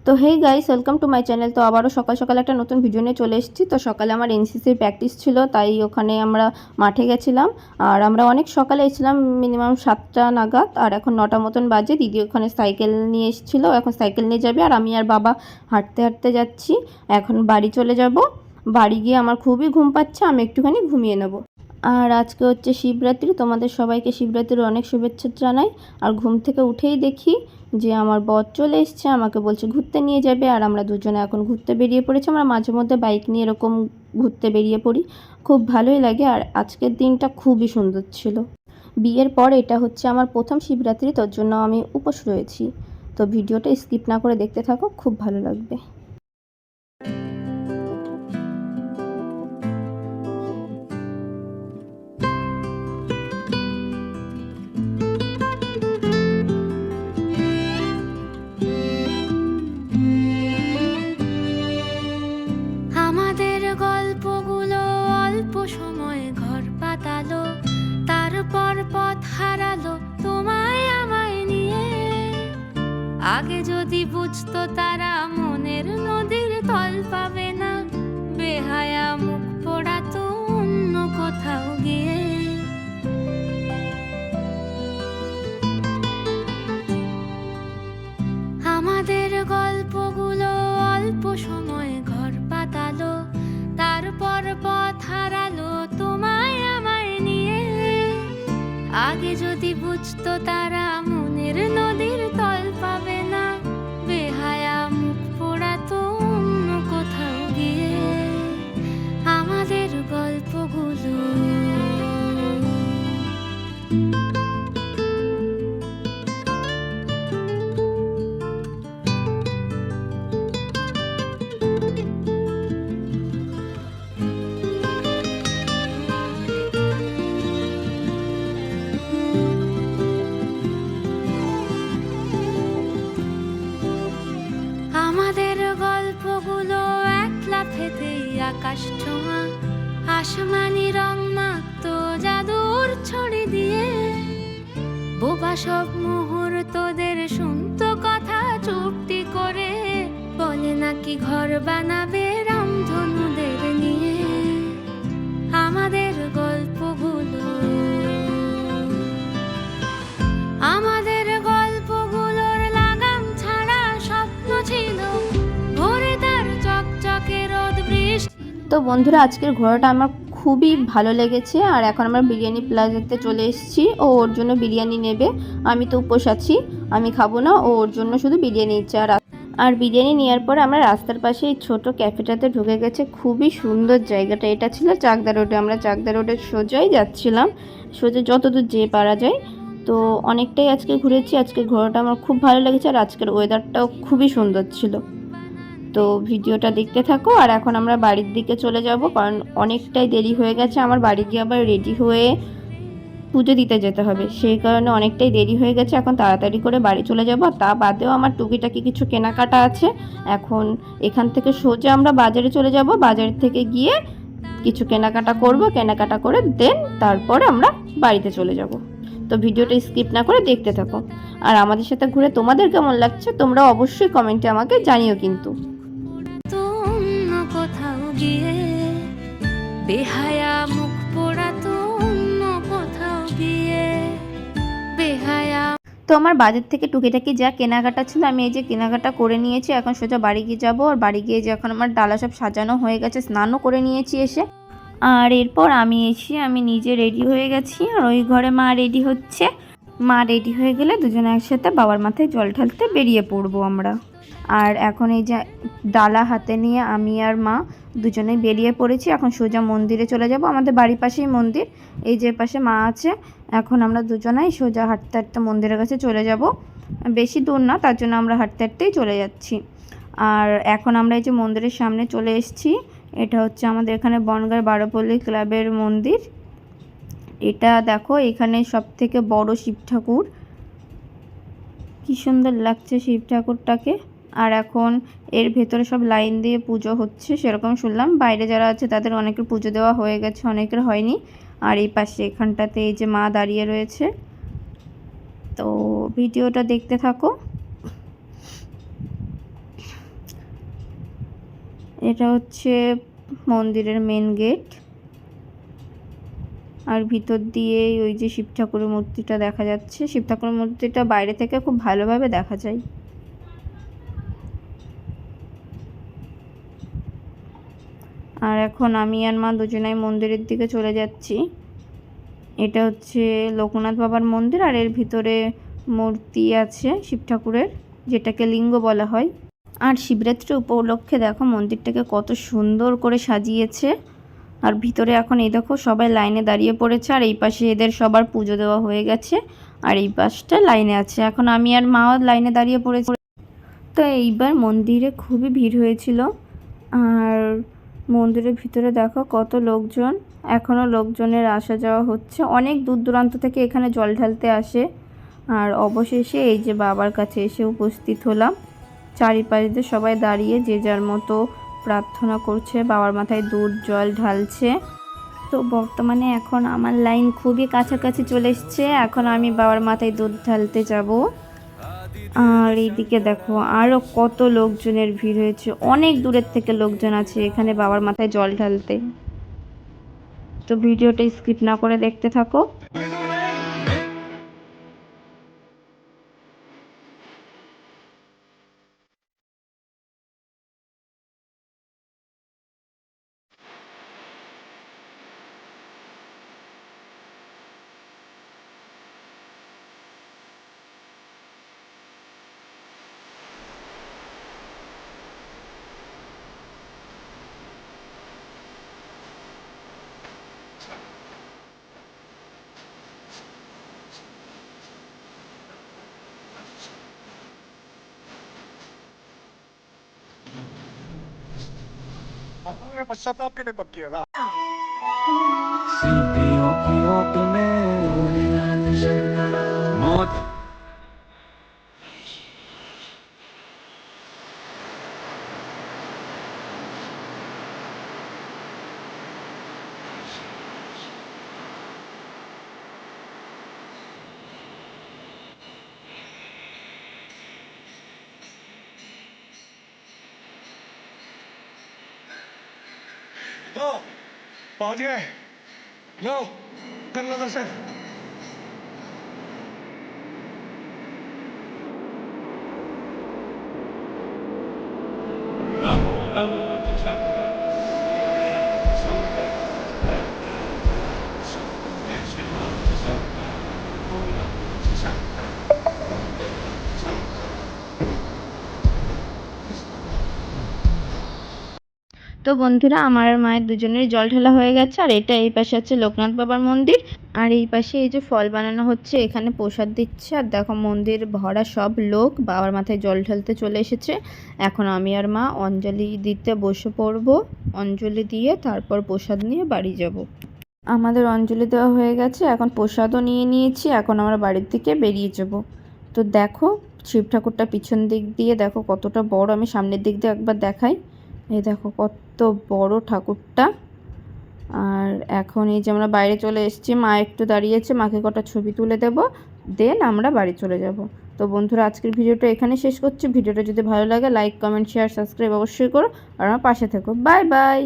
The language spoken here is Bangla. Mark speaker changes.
Speaker 1: তো hey guys, welcome to my channel. তো আবারও সকাল সকাল একটা নতুন ভিডিও নিয়ে চলে এসেছি। তো সকালে আমার এনসিসির প্র্যাকটিস ছিল, তাই ওখানে আমরা মাঠে গেছিলাম। আর আমরা অনেক সকালে এসেছিলাম, মিনিমাম 7টা নাগাদ। আর এখন 9টা মতন বাজে। দিদি ওখানে সাইকেল নিয়ে এসেছিলো, এখন সাইকেল নিয়ে যাবে। আর আমি আর বাবা হাঁটতে হাঁটতে যাচ্ছি। এখন বাড়ি চলে যাব। বাড়ি গিয়ে আমার খুবই ঘুম পাচ্ছে, আমি একটুখানি ঘুমিয়ে নেব। আর আজকে হচ্ছে শিবরাত্রি, তোমাদের সবাইকে শিবরাত্রির অনেক শুভেচ্ছা জানাই। আর ঘুম থেকে উঠেই দেখি যে আমার বর চলে এসছে, আমাকে বলছে ঘুরতে নিয়ে যাবে। আর আমরা দুজনে এখন ঘুরতে বেরিয়ে পড়েছি। আমরা মাঝে মধ্যে বাইক নিয়ে এরকম ঘুরতে বেরিয়ে পড়ি, খুব ভালোই লাগে। আর আজকের দিনটা খুবই সুন্দর ছিল। বিয়ের পর এটা হচ্ছে আমার প্রথম শিবরাত্রি, তোর জন্য আমি উপোস রয়েছি। তো ভিডিওটা স্কিপ না করে দেখতে থাকো, খুব ভালো লাগবে।
Speaker 2: আমাদের গল্পগুলো অল্প সময়ে ঘর পাতালো, তারপর পথ হারালো তোমায় আমায় নিয়ে। আগে যদি বুঝতো তারা মনের নদীর তল পাবে না, বেহায়া মুখ পোড়াতো অন্য কোথাও গিয়ে। আমাদের গল্পগুলো অল্প সময়ে ঘর পাতালো, তারপর পথ হারালো তোমায় আমায় নিয়ে। আগে যদি বুঝতো তারা মনের নদীর তল পাবে না, বেহায়া মুখ পোড়াতো অন্য কোথাও গিয়ে। আমাদের গল্পগুলো আমাদের গল্পগুলো এক লাফেতেই আকাশ ছোঁয়া, আসমানি রং মাখতো জাদুর ছড়ি দিয়ে। বোবা সব মুহূর্তদের শুনতো কথা চুপটি করে, বলে নাকি ঘর বানাবে রামধনুদের নিয়ে। আমাদের গল্পগুলো আমাদের গল্পগুলোর লাগাম ছাড়া স্বপ্ন ছিল, ভোরে তার চকচকে রোদ বৃষ্টি।
Speaker 1: তো বন্ধুরা, আজকের ঘোরাটা আমার খুবই ভালো লেগেছে। আর এখন আমরা বিরিয়ানি প্লাজাতে চলে এসেছি। ও ওর জন্য বিরিয়ানি নেবে, আমি তো উপোস আছি, আমি খাবো না। ও ওর জন্য শুধু বিরিয়ানি ইচ্ছে। আর বিরিয়ানি নেওয়ার পর আমরা রাস্তার পাশে এই ছোটো ক্যাফেটাতে ঢুকে গেছে। খুবই সুন্দর জায়গাটা। এটা ছিল চাকদা রোডে। আমরা চাকদা রোডের সোজাই যাচ্ছিলাম, সোজা যতদূর যেয়ে পারা যায়। তো অনেকটাই আজকে ঘুরেছি। আজকের ঘোরাটা আমার খুব ভালো লেগেছে। আর আজকের ওয়েদারটাও খুবই সুন্দর ছিল। তো ভিডিওটা দেখতে থাকো। আর এখন আমরা বাড়ির দিকে চলে যাব, কারণ অনেকটাই দেরি হয়ে গেছে। আমার বাড়ি গিয়ে আবার রেডি হয়ে পুজো দিতে যেতে হবে, সেই কারণে অনেকটাই দেরি হয়ে গেছে। এখন তাড়াতাড়ি করে বাড়ি চলে যাব। তা বাদেও আমার টুকিটাকি কিছু কেনাকাটা আছে। এখন এখান থেকে সোজা আমরা বাজারে চলে যাব। বাজার থেকে গিয়ে কিছু কেনাকাটা করব, কেনাকাটা করে দেন তারপরে আমরা বাড়িতে চলে যাব। তো ভিডিওটা স্কিপ না করে দেখতে থাকো। আর আমাদের সাথে ঘুরে তোমাদের কেমন লাগছে তোমরা অবশ্যই কমেন্টে আমাকে জানিও কিন্তু।
Speaker 2: অন্য কোথাও গিয়ে, বেহায়া মুখ পোড়াতো অন্য কোথাও গিয়ে, বেহায়া।
Speaker 1: তো আমার বাজার থেকে টুকিটাকি যা কেনাকাটা ছিল আমি এই যে কেনাকাটা করে নিয়েছি। এখন সোজা বাড়ি গিয়ে যাবো। আর বাড়ি গিয়ে যে এখন আমার ডালা সব সাজানো হয়ে গেছে, স্নানও করে নিয়েছি এসে। আর এরপর আমি নিজে রেডি হয়ে গেছি। আর ওই ঘরে মা রেডি হচ্ছে। মা রেডি হয়ে গেলে দুজনে একসাথে বাবার মাথায় জল ঢালতে বেরিয়ে পড়বো আমরা। আর এখন এই যে ডালা হাতে নিয়ে আমি আর মা দুজনেই বেরিয়ে পড়েছি। এখন সোজা মন্দিরে চলে যাব। আমাদের বাড়ির পাশেই মন্দির, এই যে পাশে মা আছে। এখন আমরা দুজনেই সোজা হাঁটতে হাঁটতে মন্দিরের কাছে চলে যাব। বেশি দূর না, তার জন্য আমরা হাঁটতে হাঁটতেই চলে যাচ্ছি। আর এখন আমরা এই যে মন্দিরের সামনে চলে এসেছি। এটা হচ্ছে আমাদের এখানে বনগাঁর বারোপল্লী ক্লাবের মন্দির। এটা দেখো, এখানে সবথেকে বড় শিব ঠাকুর। কি সুন্দর লাগছে শিব ঠাকুরটাকে। আর এখন এর ভেতরে সব লাইন দিয়ে পুজো হচ্ছে সেরকম শুনলাম। বাইরে যারা আছে তাদের অনেকের পুজো দেওয়া হয়ে গেছে, অনেকের হয়নি। আর এই পাশে এখানটাতে এই যে মা দাঁড়িয়ে রয়েছে। তো ভিডিওটা দেখতে থাকো। এটা হচ্ছে মন্দিরের মেন গেট। আর ভিতর দিয়ে ওই যে শিব ঠাকুরের মূর্তিটা দেখা যাচ্ছে। শিব ঠাকুরের মূর্তিটা বাইরে থেকে খুব ভালোভাবে দেখা যায়। আর এখন আমি আর মা দুজনাই মন্দিরের দিকে চলে যাচ্ছি। এটা হচ্ছে লোকনাথ বাবার মন্দির, আর এর ভিতরে মূর্তি আছে শিব ঠাকুরের, যেটাকে লিঙ্গ বলা হয়। আর শিবরাত্রি উপলক্ষে দেখো মন্দিরটাকে কত সুন্দর করে সাজিয়েছে। আর ভিতরে এখন এই দেখো সবাই লাইনে দাঁড়িয়ে পড়েছে, আর এই পাশে এদের সবার পুজো দেওয়া হয়ে গেছে, আর এই পাশটা লাইনে আছে। এখন আমি আর মাও লাইনে দাঁড়িয়ে পড়েছি। তো এইবার মন্দিরে খুবই ভিড় হয়েছিল। আর মন্দিরের ভিতরে দেখো কত লোকজন, এখনও লোকজনের আসা যাওয়া হচ্ছে। অনেক দূর দূরান্ত থেকে এখানে জল ঢালতে আসে। আর অবশেষে এই যে বাবার কাছে এসে উপস্থিত হলাম। চারিপাশে দিয়ে সবাই দাঁড়িয়ে যে যার মতো প্রার্থনা করছে, বাবার মাথায় দুধ জল ঢালছে। তো বর্তমানে এখন আমার লাইন খুবই কাছাকাছি চলে এসছে। এখন আমি বাবার মাথায় দুধ ঢালতে যাব। আর এইদিকে দেখো আরও কত লোকজনের ভিড় হয়েছে, অনেক দূরের থেকে লোকজন আছে এখানে বাবার মাথায় জল ঢালতে। তো ভিডিওটা স্কিপ না করে দেখতে থাকো।
Speaker 3: Passato che ne bacchiera. No! Pode! No! Canla da sé!
Speaker 1: তো বন্ধুরা, আমার আর মায়ের দুজনেরই জল ঢালা হয়ে গেছে। আর এটা এই পাশে আছে লোকনাথ বাবার মন্দির, আর এই পাশে এই যে ফল বানানো হচ্ছে, এখানে প্রসাদ দিচ্ছে। আর দেখো মন্দির ভরা সব লোক বাবার মাথায় জল ঢালতে চলে এসেছে। এখন আমি আর মা অঞ্জলি দিতে বসে পড়বো। অঞ্জলি দিয়ে তারপর প্রসাদ নিয়ে বাড়ি যাব। আমাদের অঞ্জলি দেওয়া হয়ে গেছে, এখন প্রসাদও নিয়ে নিয়েছি। এখন আমরা বাড়ির দিকে বেরিয়ে যাব। তো দেখো শিব ঠাকুরটা পিছন দিক দিয়ে দেখো কতটা বড়, আমি সামনের দিক দিয়ে একবার দেখাই। এই দেখো কত বড় ঠাকুরটা। আর এখন এই যে আমরা বাইরে চলে এসেছি, মা একটু দাঁড়িয়েছে, মাকে কটা ছবি তুলে দেব, দেন আমরা বাড়ি চলে যাব। তো বন্ধুরা, আজকের ভিডিওটা এখানে শেষ করছি। ভিডিওটা যদি ভালো লাগে লাইক কমেন্ট শেয়ার সাবস্ক্রাইব অবশ্যই করো, আর আমার পাশে থেকো। Bye bye.